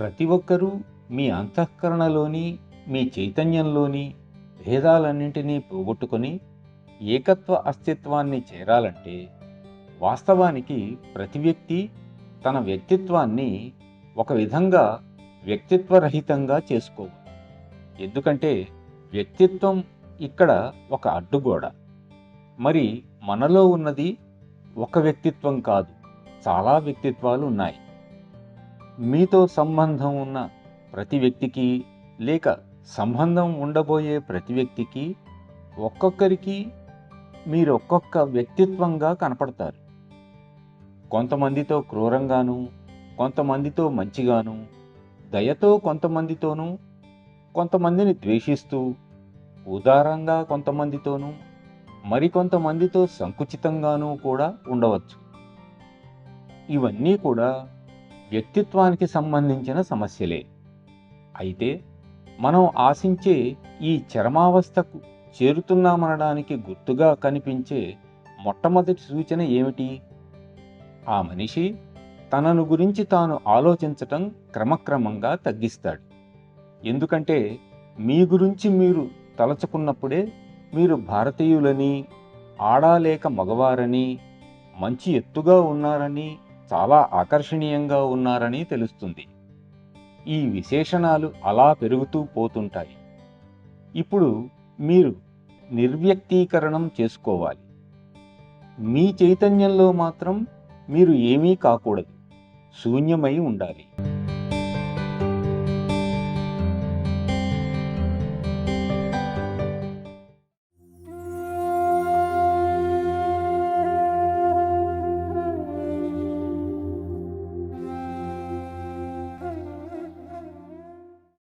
ప్రతి ఒక్కరూ మీ అంతఃకరణలోని, మీ చైతన్యంలోని భేదాలన్నింటినీ పోగొట్టుకొని ఏకత్వ అస్తిత్వాన్ని చేరాలంటే వాస్తవానికి ప్రతి వ్యక్తి తన వ్యక్తిత్వాన్ని ఒక విధంగా వ్యక్తిత్వరహితంగా చేసుకోవాలి. ఎందుకంటే వ్యక్తిత్వం ఇక్కడ ఒక అడ్డుగోడ. మరి మనలో ఉన్నది ఒక వ్యక్తిత్వం కాదు, చాలా వ్యక్తిత్వాలు ఉన్నాయి. మీతో సంబంధం ఉన్న ప్రతి వ్యక్తికి, లేక సంబంధం ఉండబోయే ప్రతి వ్యక్తికి, ఒక్కొక్కరికి మీరు ఒక్కొక్క వ్యక్తిత్వంగా కనపడతారు. కొంతమందితో క్రూరంగాను, కొంతమందితో మంచిగాను, దయతో కొంతమందితోనూ, కొంతమందిని ద్వేషిస్తూ, ఉదారంగా కొంతమందితోనూ, మరికొంతమందితో సంకుచితంగానూ కూడా ఉండవచ్చు. ఇవన్నీ కూడా వ్యక్తిత్వానికి సంబంధించిన సమస్యలే. అయితే మనం ఆశించే ఈ చరమావస్థకు చేరుతున్నామనడానికి గుర్తుగా కనిపించే మొట్టమొదటి సూచన ఏమిటి? ఆ మనిషి తనను గురించి తాను ఆలోచించటం క్రమక్రమంగా తగ్గిస్తాడు. ఎందుకంటే మీ గురించి మీరు తలచుకున్నప్పుడే మీరు భారతీయులని, ఆడ లేక మగవారని, మంచి ఎత్తుగా ఉన్నారని, చాలా ఆకర్షణీయంగా ఉన్నారని తెలుస్తుంది. ఈ విశేషణాలు అలా పెరుగుతూ పోతుంటాయి. ఇప్పుడు మీరు నిర్వ్యక్తీకరణం చేసుకోవాలి. మీ చైతన్యంలో మాత్రం మీరు ఏమీ కాకూడదు, శూన్యమై ఉండాలి.